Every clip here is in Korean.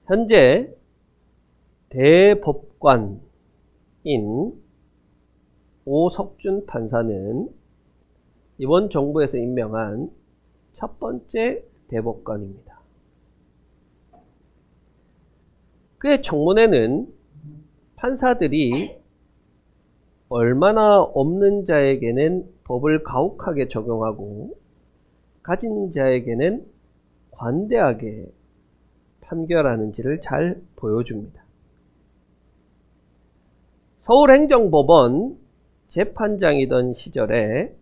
현재 대법관인 오석준 판사는 이번 정부에서 임명한 첫 번째 대법관입니다. 그의 청문회는 판사들이 얼마나 없는 자에게는 법을 가혹하게 적용하고 가진 자에게는 관대하게 판결하는지를 잘 보여줍니다. 서울행정법원 재판장이던 시절에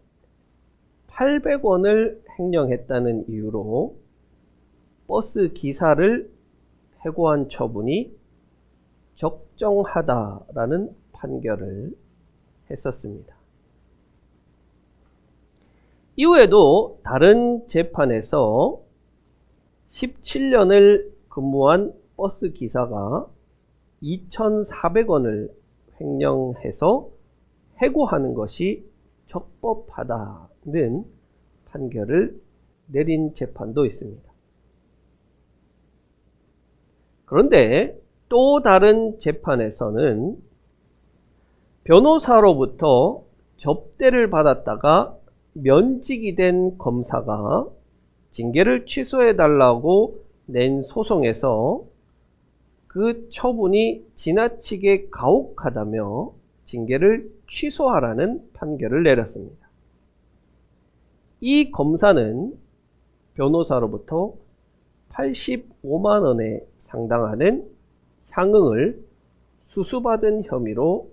800원을 횡령했다는 이유로 버스 기사를 해고한 처분이 적정하다라는 판결을 했었습니다. 이후에도 다른 재판에서 17년을 근무한 버스 기사가 2,400원을 횡령해서 해고하는 것이 적법하다는 판결을 내린 재판도 있습니다. 그런데 또 다른 재판에서는 변호사로부터 접대를 받았다가 면직이 된 검사가 징계를 취소해달라고 낸 소송에서 그 처분이 지나치게 가혹하다며 징계를 취소하라는 판결을 내렸습니다. 이 검사는 변호사로부터 85만 원에 상당하는 향응을 수수받은 혐의로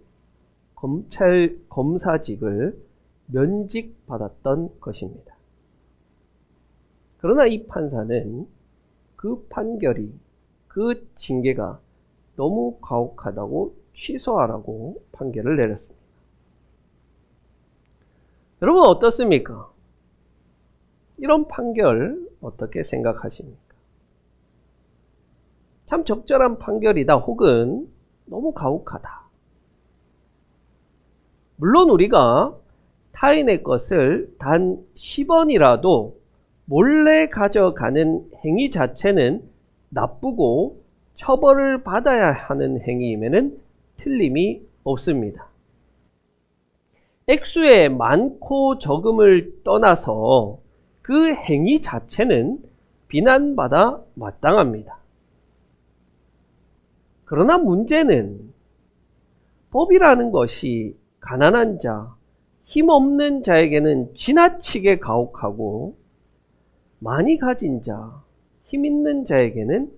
검찰 검사직을 면직받았던 것입니다. 그러나 이 판사는 그 판결이, 그 징계가 너무 가혹하다고 취소하라고 판결을 내렸습니다. 여러분 어떻습니까? 이런 판결 어떻게 생각하십니까? 참 적절한 판결이다 혹은 너무 가혹하다. 물론 우리가 타인의 것을 단 10원이라도 몰래 가져가는 행위 자체는 나쁘고 처벌을 받아야 하는 행위임에는 틀림이 없습니다. 액수의 많고 적음을 떠나서 그 행위 자체는 비난받아 마땅합니다. 그러나 문제는 법이라는 것이 가난한 자, 힘없는 자에게는 지나치게 가혹하고 많이 가진 자, 힘 있는 자에게는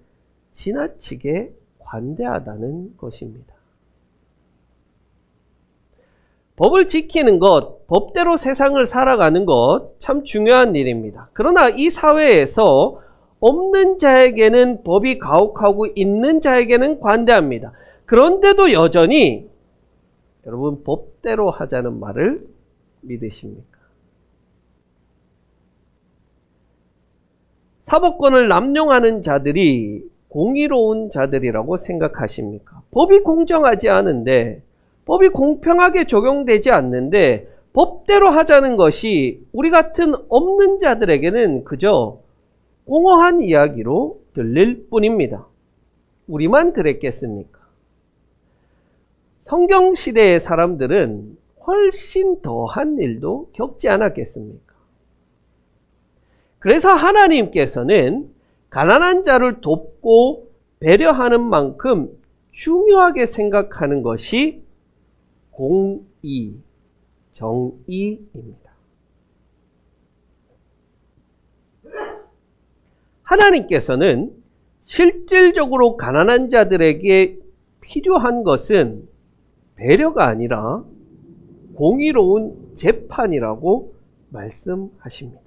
지나치게 관대하다는 것입니다. 법을 지키는 것, 법대로 세상을 살아가는 것 참 중요한 일입니다. 그러나 이 사회에서 없는 자에게는 법이 가혹하고 있는 자에게는 관대합니다. 그런데도 여전히 여러분 법대로 하자는 말을 믿으십니까? 사법권을 남용하는 자들이 공의로운 자들이라고 생각하십니까? 법이 공정하지 않은데, 법이 공평하게 적용되지 않는데 법대로 하자는 것이 우리 같은 없는 자들에게는 그저 공허한 이야기로 들릴 뿐입니다. 우리만 그랬겠습니까? 성경시대의 사람들은 훨씬 더한 일도 겪지 않았겠습니까? 그래서 하나님께서는 가난한 자를 돕고 배려하는 만큼 중요하게 생각하는 것이 공의, 정의입니다. 하나님께서는 실질적으로 가난한 자들에게 필요한 것은 배려가 아니라 공의로운 재판이라고 말씀하십니다.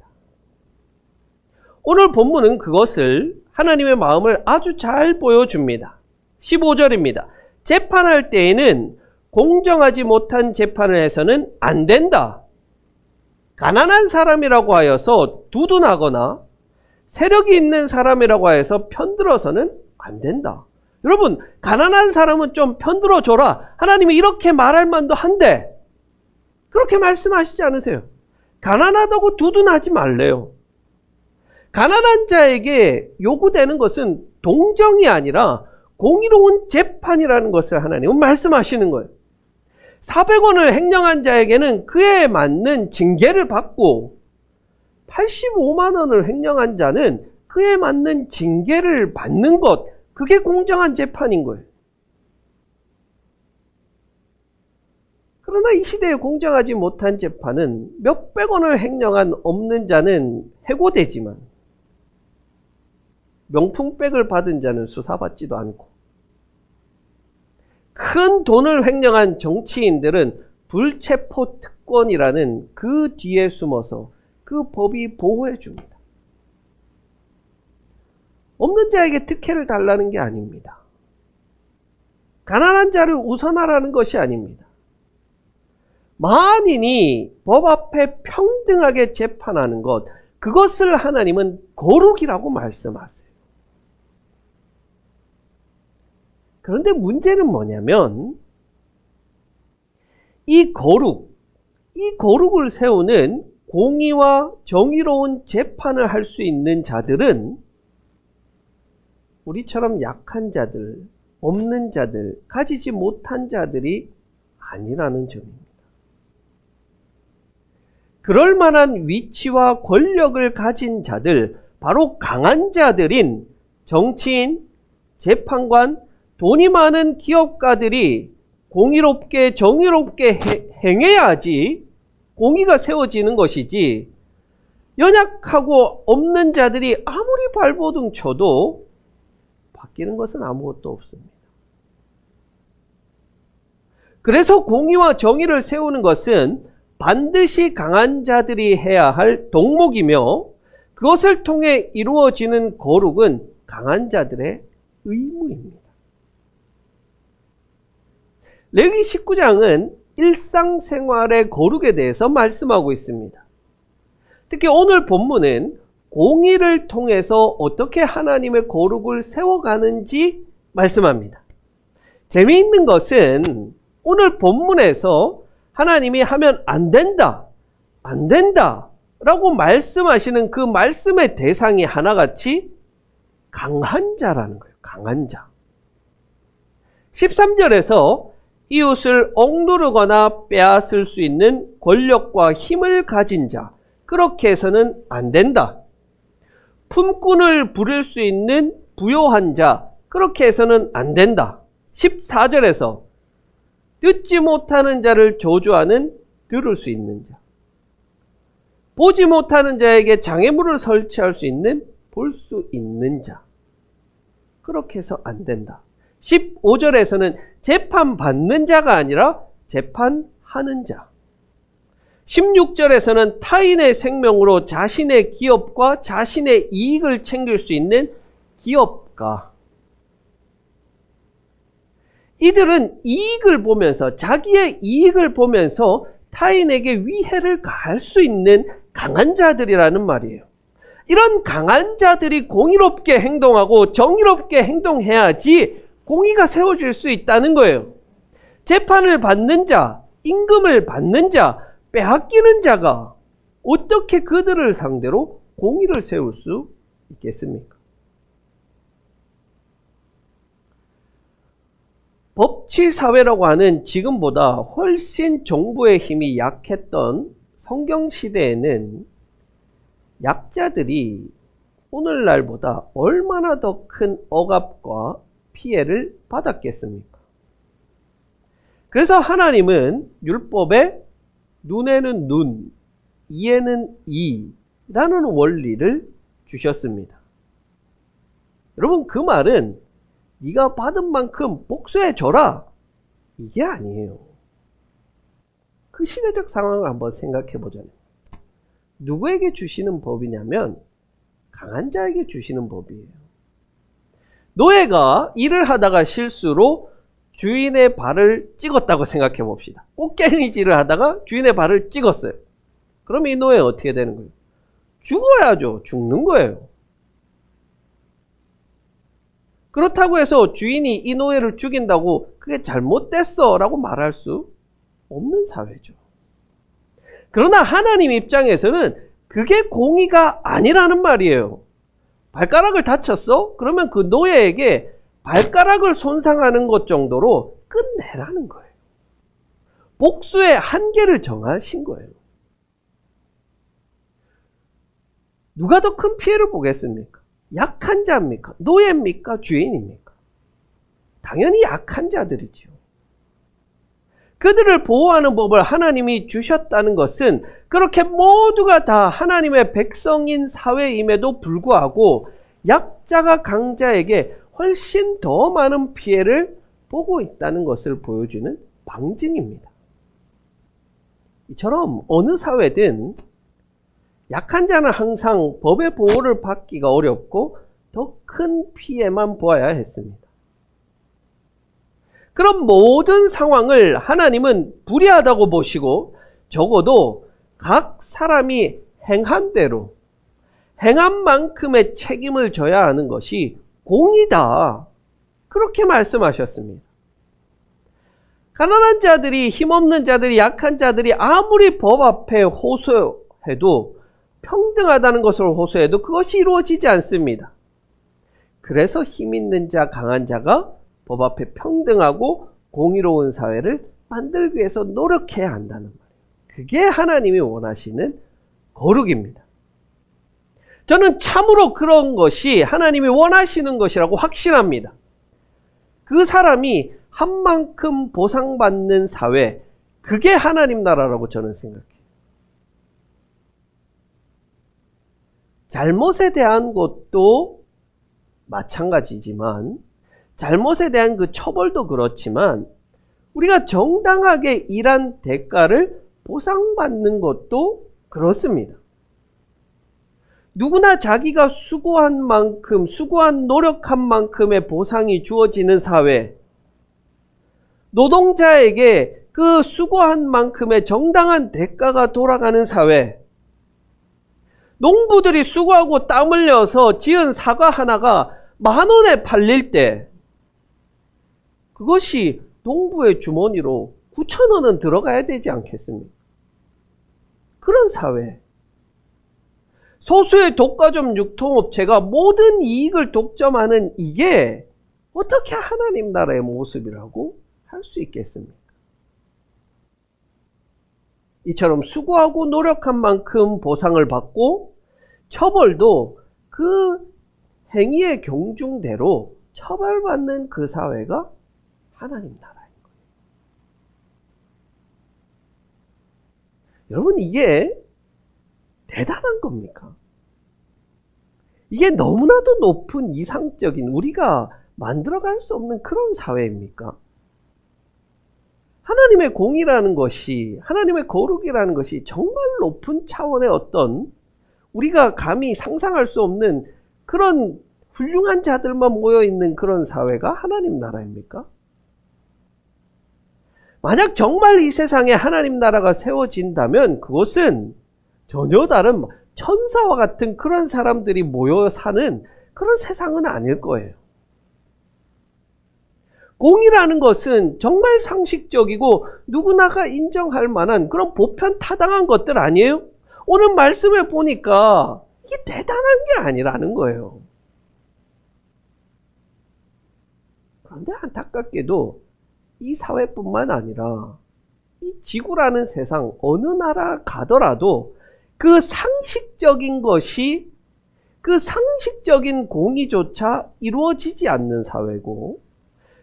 오늘 본문은 그것을 하나님의 마음을 아주 잘 보여줍니다. 15절입니다. 재판할 때에는 공정하지 못한 재판을 해서는 안 된다. 가난한 사람이라고 하여서 두둔하거나 세력이 있는 사람이라고 해서 편들어서는 안 된다. 여러분, 가난한 사람은 좀 편들어 줘라. 하나님이 이렇게 말할 만도 한데 그렇게 말씀하시지 않으세요? 가난하다고 두둔하지 말래요. 가난한 자에게 요구되는 것은 동정이 아니라 공의로운 재판이라는 것을 하나님은 말씀하시는 거예요. 400원을 횡령한 자에게는 그에 맞는 징계를 받고 85만 원을 횡령한 자는 그에 맞는 징계를 받는 것, 그게 공정한 재판인 거예요. 그러나 이 시대에 공정하지 못한 재판은 몇백 원을 횡령한 없는 자는 해고되지만 명품백을 받은 자는 수사받지도 않고 큰 돈을 횡령한 정치인들은 불체포 특권이라는 그 뒤에 숨어서 그 법이 보호해 줍니다. 없는 자에게 특혜를 달라는 게 아닙니다. 가난한 자를 우선하라는 것이 아닙니다. 만인이 법 앞에 평등하게 재판하는 것, 그것을 하나님은 거룩이라고 말씀하세요. 그런데 문제는 뭐냐면 이 거룩을 세우는 공의와 정의로운 재판을 할 수 있는 자들은 우리처럼 약한 자들, 없는 자들, 가지지 못한 자들이 아니라는 점입니다. 그럴 만한 위치와 권력을 가진 자들, 바로 강한 자들인 정치인, 재판관, 돈이 많은 기업가들이 공의롭게 정의롭게 행해야지 공의가 세워지는 것이지, 연약하고 없는 자들이 아무리 발버둥 쳐도 바뀌는 것은 아무것도 없습니다. 그래서 공의와 정의를 세우는 것은 반드시 강한 자들이 해야 할 덕목이며, 그것을 통해 이루어지는 거룩은 강한 자들의 의무입니다. 레위기 19장은 일상생활의 거룩에 대해서 말씀하고 있습니다. 특히 오늘 본문은 공의를 통해서 어떻게 하나님의 거룩을 세워가는지 말씀합니다. 재미있는 것은 오늘 본문에서 하나님이 하면 안 된다 라고 말씀하시는 그 말씀의 대상이 하나같이 강한 자라는 거예요. 강한 자. 13절에서 이웃을 억누르거나 빼앗을 수 있는 권력과 힘을 가진 자, 그렇게 해서는 안 된다. 품꾼을 부릴 수 있는 부요한 자, 그렇게 해서는 안 된다. 14절에서 듣지 못하는 자를 저주하는 들을 수 있는 자, 보지 못하는 자에게 장애물을 설치할 수 있는 볼 수 있는 자, 그렇게 해서 안 된다. 15절에서는 재판받는 자가 아니라 재판하는 자, 16절에서는 타인의 생명으로 자신의 기업과 자신의 이익을 챙길 수 있는 기업가. 이들은 이익을 보면서, 자기의 이익을 보면서 타인에게 위해를 가할 수 있는 강한 자들이라는 말이에요. 이런 강한 자들이 공의롭게 행동하고 정의롭게 행동해야지 공의가 세워질 수 있다는 거예요. 재판을 받는 자, 임금을 받는 자, 빼앗기는 자가 어떻게 그들을 상대로 공의를 세울 수 있겠습니까? 법치사회라고 하는 지금보다 훨씬 정부의 힘이 약했던 성경시대에는 약자들이 오늘날보다 얼마나 더 큰 억압과 피해를 받았겠습니까? 그래서 하나님은 율법에 눈에는 눈, 이에는 이라는 원리를 주셨습니다. 여러분, 그 말은 네가 받은 만큼 복수해줘라, 이게 아니에요. 그 시대적 상황을 한번 생각해 보자면, 누구에게 주시는 법이냐면 강한 자에게 주시는 법이에요. 노예가 일을 하다가 실수로 주인의 발을 찍었다고 생각해 봅시다. 꽃갱이질을 하다가 주인의 발을 찍었어요. 그럼 이 노예 어떻게 되는 거예요? 죽어야죠. 죽는 거예요. 그렇다고 해서 주인이 이 노예를 죽인다고 그게 잘못됐어 라고 말할 수 없는 사회죠. 그러나 하나님 입장에서는 그게 공의가 아니라는 말이에요. 발가락을 다쳤어? 그러면 그 노예에게 발가락을 손상하는 것 정도로 끝내라는 거예요. 복수의 한계를 정하신 거예요. 누가 더 큰 피해를 보겠습니까? 약한 자입니까? 노예입니까? 주인입니까? 당연히 약한 자들이죠. 그들을 보호하는 법을 하나님이 주셨다는 것은 그렇게 모두가 다 하나님의 백성인 사회임에도 불구하고 약자가 강자에게 훨씬 더 많은 피해를 보고 있다는 것을 보여주는 방증입니다. 이처럼 어느 사회든 약한 자는 항상 법의 보호를 받기가 어렵고 더 큰 피해만 보아야 했습니다. 그럼 모든 상황을 하나님은 불의하다고 보시고 적어도 각 사람이 행한 대로 행한 만큼의 책임을 져야 하는 것이 공이다. 그렇게 말씀하셨습니다. 가난한 자들이, 힘없는 자들이, 약한 자들이 아무리 법 앞에 호소해도, 평등하다는 것을 호소해도 그것이 이루어지지 않습니다. 그래서 힘있는 자, 강한 자가 법 앞에 평등하고 공의로운 사회를 만들기 위해서 노력해야 한다는 말이에요. 그게 하나님이 원하시는 거룩입니다. 저는 참으로 그런 것이 하나님이 원하시는 것이라고 확신합니다. 그 사람이 한 만큼 보상받는 사회, 그게 하나님 나라라고 저는 생각해요. 잘못에 대한 것도 마찬가지지만, 잘못에 대한 그 처벌도 그렇지만, 우리가 정당하게 일한 대가를 보상받는 것도 그렇습니다. 누구나 자기가 수고한 만큼, 수고한 노력한 만큼의 보상이 주어지는 사회, 노동자에게 그 수고한 만큼의 정당한 대가가 돌아가는 사회, 농부들이 수고하고 땀 흘려서 지은 사과 하나가 10,000원에 팔릴 때 그것이 농부의 주머니로 9,000원은 들어가야 되지 않겠습니까? 그런 사회. 소수의 독과점 유통업체가 모든 이익을 독점하는 이게 어떻게 하나님 나라의 모습이라고 할 수 있겠습니까? 이처럼 수고하고 노력한 만큼 보상을 받고 처벌도 그 행위의 경중대로 처벌받는 그 사회가 하나님 나라인 거예요. 여러분, 이게 대단한 겁니까? 이게 너무나도 높은 이상적인, 우리가 만들어갈 수 없는 그런 사회입니까? 하나님의 공의라는 것이, 하나님의 거룩이라는 것이 정말 높은 차원의 어떤 우리가 감히 상상할 수 없는 그런 훌륭한 자들만 모여있는 그런 사회가 하나님 나라입니까? 만약 정말 이 세상에 하나님 나라가 세워진다면 그것은 전혀 다른 천사와 같은 그런 사람들이 모여 사는 그런 세상은 아닐 거예요. 공이라는 것은 정말 상식적이고 누구나가 인정할 만한 그런 보편타당한 것들 아니에요? 오늘 말씀에 보니까 이게 대단한 게 아니라는 거예요. 그런데 안타깝게도 이 사회뿐만 아니라 이 지구라는 세상 어느 나라 가더라도 그 상식적인 것이, 그 상식적인 공의조차 이루어지지 않는 사회고,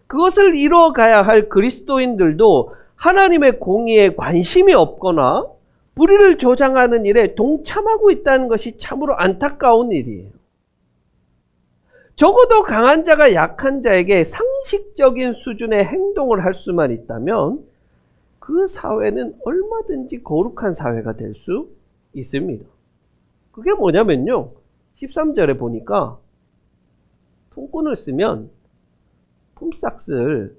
그것을 이뤄가야 할 그리스도인들도 하나님의 공의에 관심이 없거나 불의를 조장하는 일에 동참하고 있다는 것이 참으로 안타까운 일이에요. 적어도 강한 자가 약한 자에게 상식적인 수준의 행동을 할 수만 있다면 그 사회는 얼마든지 거룩한 사회가 될 수 있습니다. 그게 뭐냐면요, 13절에 보니까 통꾼을 쓰면 품삯을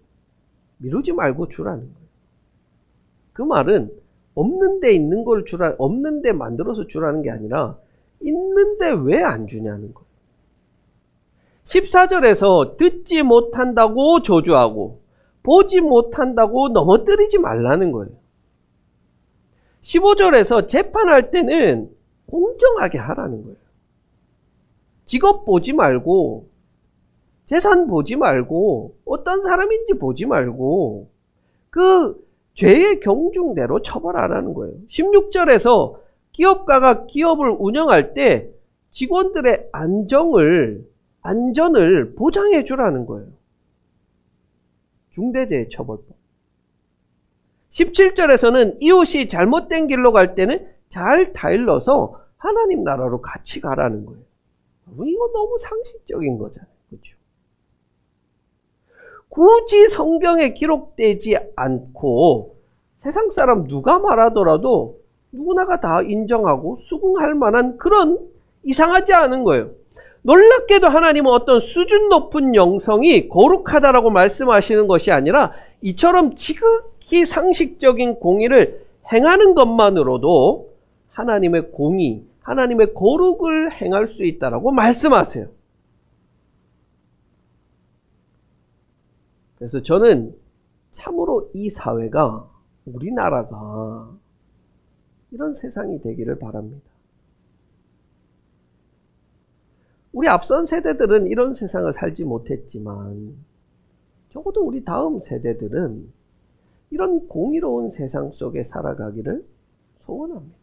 미루지 말고 주라는 거예요. 그 말은 없는 데 있는 걸 주라, 없는 데 만들어서 주라는 게 아니라 있는데 왜 안 주냐는 거예요. 14절에서 듣지 못한다고 저주하고 보지 못한다고 넘어뜨리지 말라는 거예요. 15절에서 재판할 때는 공정하게 하라는 거예요. 직업 보지 말고, 재산 보지 말고, 어떤 사람인지 보지 말고, 그 죄의 경중대로 처벌하라는 거예요. 16절에서 기업가가 기업을 운영할 때 직원들의 안전을 보장해 주라는 거예요. 중대재해처벌법. 17절에서는 이웃이 잘못된 길로 갈 때는 잘 타일러서 하나님 나라로 같이 가라는 거예요. 이거 너무 상식적인 거잖아요. 그렇죠? 굳이 성경에 기록되지 않고 세상 사람 누가 말하더라도 누구나가 다 인정하고 수긍할 만한 그런 이상하지 않은 거예요. 놀랍게도 하나님은 어떤 수준 높은 영성이 거룩하다라고 말씀하시는 것이 아니라 이처럼 지극히 상식적인 공의를 행하는 것만으로도 하나님의 공의, 하나님의 거룩을 행할 수 있다라고 말씀하세요. 그래서 저는 참으로 이 사회가, 우리나라가 이런 세상이 되기를 바랍니다. 우리 앞선 세대들은 이런 세상을 살지 못했지만 적어도 우리 다음 세대들은 이런 공의로운 세상 속에 살아가기를 소원합니다.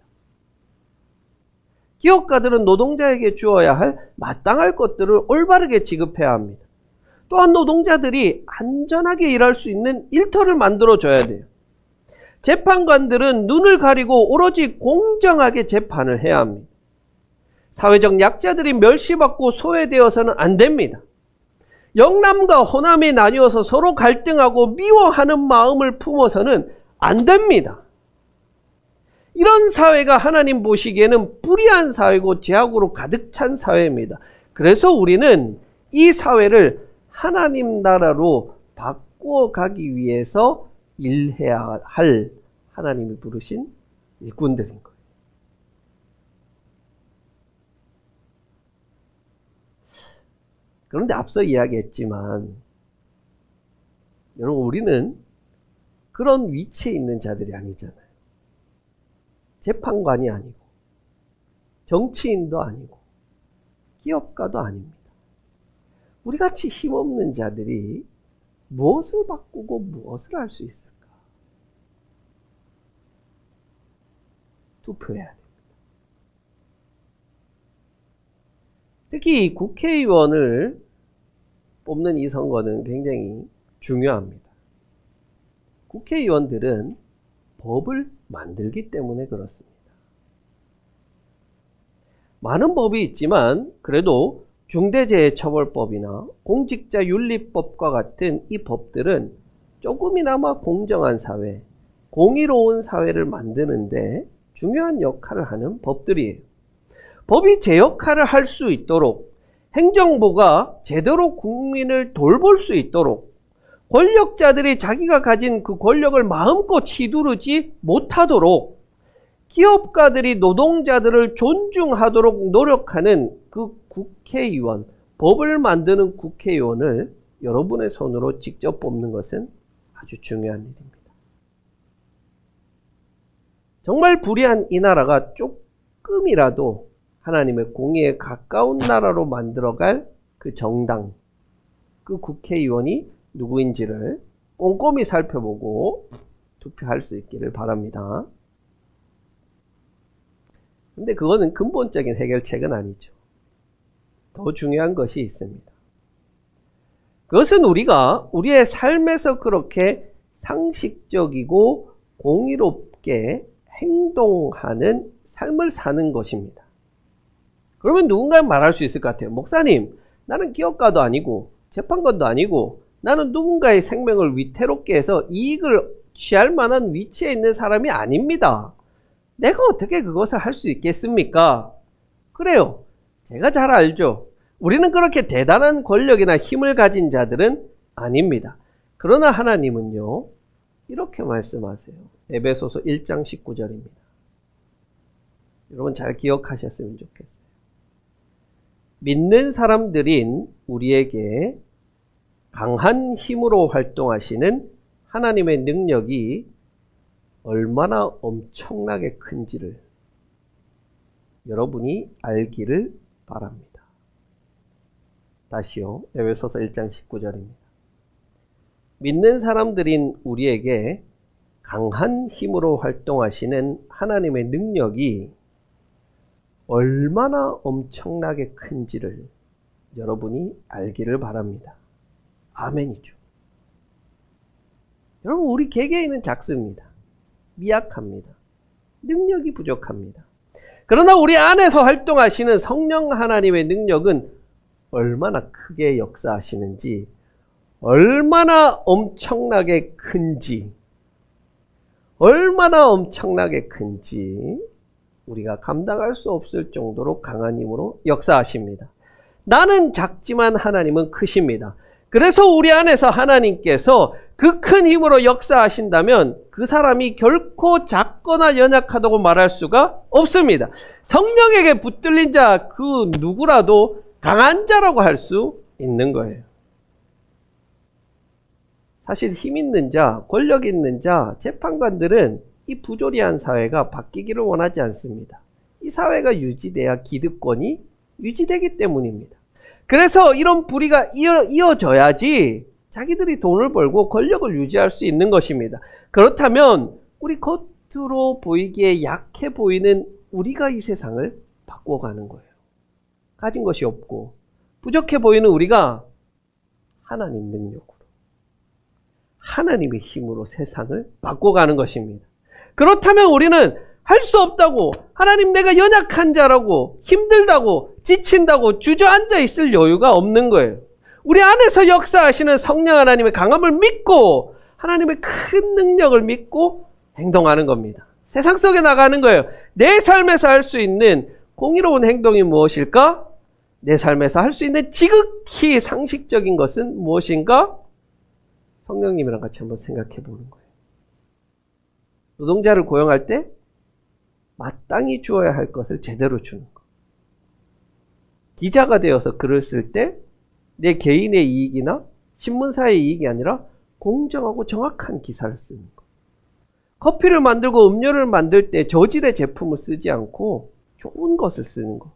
기업가들은 노동자에게 주어야 할 마땅할 것들을 올바르게 지급해야 합니다. 또한 노동자들이 안전하게 일할 수 있는 일터를 만들어줘야 돼요. 재판관들은 눈을 가리고 오로지 공정하게 재판을 해야 합니다. 사회적 약자들이 멸시받고 소외되어서는 안 됩니다. 영남과 호남이 나뉘어서 서로 갈등하고 미워하는 마음을 품어서는 안 됩니다. 이런 사회가 하나님 보시기에는 불의한 사회고 죄악으로 가득 찬 사회입니다. 그래서 우리는 이 사회를 하나님 나라로 바꾸어 가기 위해서 일해야 할 하나님이 부르신 일꾼들인 거예요. 그런데 앞서 이야기했지만 여러분, 우리는 그런 위치에 있는 자들이 아니잖아요. 재판관이 아니고 정치인도 아니고 기업가도 아닙니다. 우리같이 힘없는 자들이 무엇을 바꾸고 무엇을 할 수 있을까? 투표해야 됩니다. 특히 국회의원을 뽑는 이 선거는 굉장히 중요합니다. 국회의원들은 법을 만들기 때문에 그렇습니다. 많은 법이 있지만 그래도 중대재해처벌법이나 공직자윤리법과 같은 이 법들은 조금이나마 공정한 사회, 공의로운 사회를 만드는데 중요한 역할을 하는 법들이에요. 법이 제 역할을 할 수 있도록, 행정부가 제대로 국민을 돌볼 수 있도록, 권력자들이 자기가 가진 그 권력을 마음껏 휘두르지 못하도록, 기업가들이 노동자들을 존중하도록 노력하는 그 국회의원, 법을 만드는 국회의원을 여러분의 손으로 직접 뽑는 것은 아주 중요한 일입니다. 정말 불의한 이 나라가 조금이라도 하나님의 공의에 가까운 나라로 만들어갈 그 정당, 그 국회의원이 누구인지를 꼼꼼히 살펴보고 투표할 수 있기를 바랍니다. 근데 그거는 근본적인 해결책은 아니죠. 더 중요한 것이 있습니다. 그것은 우리가 우리의 삶에서 그렇게 상식적이고 공의롭게 행동하는 삶을 사는 것입니다. 그러면 누군가 말할 수 있을 것 같아요. 목사님, 나는 기업가도 아니고 재판관도 아니고 나는 누군가의 생명을 위태롭게 해서 이익을 취할 만한 위치에 있는 사람이 아닙니다. 내가 어떻게 그것을 할 수 있겠습니까? 그래요. 제가 잘 알죠. 우리는 그렇게 대단한 권력이나 힘을 가진 자들은 아닙니다. 그러나 하나님은요, 이렇게 말씀하세요. 에베소서 1장 19절입니다. 여러분 잘 기억하셨으면 좋겠어요. 믿는 사람들인 우리에게 강한 힘으로 활동하시는 하나님의 능력이 얼마나 엄청나게 큰지를 여러분이 알기를 바랍니다. 다시요. 에베소서 1장 19절입니다. 믿는 사람들인 우리에게 강한 힘으로 활동하시는 하나님의 능력이 얼마나 엄청나게 큰지를 여러분이 알기를 바랍니다. 아멘이죠. 여러분, 우리 개개인은 작습니다. 미약합니다. 능력이 부족합니다. 그러나 우리 안에서 활동하시는 성령 하나님의 능력은 얼마나 크게 역사하시는지, 얼마나 엄청나게 큰지, 우리가 감당할 수 없을 정도로 강한 힘으로 역사하십니다. 나는 작지만 하나님은 크십니다. 그래서 우리 안에서 하나님께서 그 큰 힘으로 역사하신다면 그 사람이 결코 작거나 연약하다고 말할 수가 없습니다. 성령에게 붙들린 자 그 누구라도 강한 자라고 할 수 있는 거예요. 사실 힘 있는 자, 권력 있는 자, 재판관들은 이 부조리한 사회가 바뀌기를 원하지 않습니다. 이 사회가 유지돼야 기득권이 유지되기 때문입니다. 그래서 이런 불의가 이어져야지 자기들이 돈을 벌고 권력을 유지할 수 있는 것입니다. 그렇다면 우리 겉으로 보이기에 약해 보이는 우리가 이 세상을 바꿔가는 거예요. 가진 것이 없고 부족해 보이는 우리가 하나님 능력으로, 하나님의 힘으로 세상을 바꿔가는 것입니다. 그렇다면 우리는 할 수 없다고, 하나님 내가 연약한 자라고, 힘들다고, 지친다고 주저앉아 있을 여유가 없는 거예요. 우리 안에서 역사하시는 성령 하나님의 강함을 믿고 하나님의 큰 능력을 믿고 행동하는 겁니다. 세상 속에 나가는 거예요. 내 삶에서 할 수 있는 공의로운 행동이 무엇일까? 내 삶에서 할 수 있는 지극히 상식적인 것은 무엇인가? 성령님이랑 같이 한번 생각해 보는 거예요. 노동자를 고용할 때 마땅히 주어야 할 것을 제대로 주는 것. 기자가 되어서 글을 쓸 때 내 개인의 이익이나 신문사의 이익이 아니라 공정하고 정확한 기사를 쓰는 것. 커피를 만들고 음료를 만들 때 저질의 제품을 쓰지 않고 좋은 것을 쓰는 것.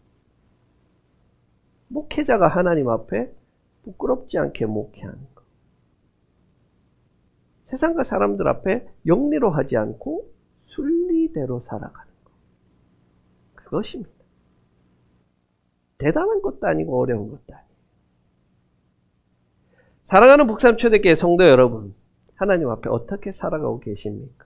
목회자가 하나님 앞에 부끄럽지 않게 목회하는 것. 세상과 사람들 앞에 영리로 하지 않고 순리대로 살아가는 것. 그것입니다. 대단한 것도 아니고 어려운 것도 아니에요. 사랑하는 북삼초대교회 성도 여러분, 하나님 앞에 어떻게 살아가고 계십니까?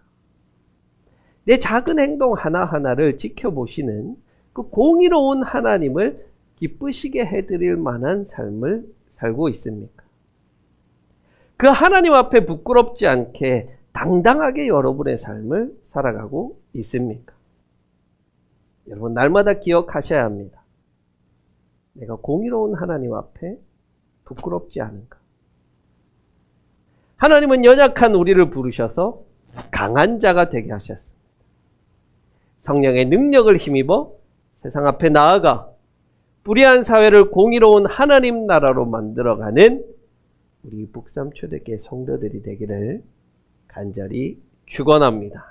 내 작은 행동 하나하나를 지켜보시는 그 공의로운 하나님을 기쁘시게 해드릴 만한 삶을 살고 있습니까? 그 하나님 앞에 부끄럽지 않게 당당하게 여러분의 삶을 살아가고 있습니까? 여러분, 날마다 기억하셔야 합니다. 내가 공의로운 하나님 앞에 부끄럽지 않은가? 하나님은 연약한 우리를 부르셔서 강한 자가 되게 하셨습니다. 성령의 능력을 힘입어 세상 앞에 나아가 불의한 사회를 공의로운 하나님 나라로 만들어가는 우리 북삼초대교회 성도들이 되기를 간절히 축원합니다.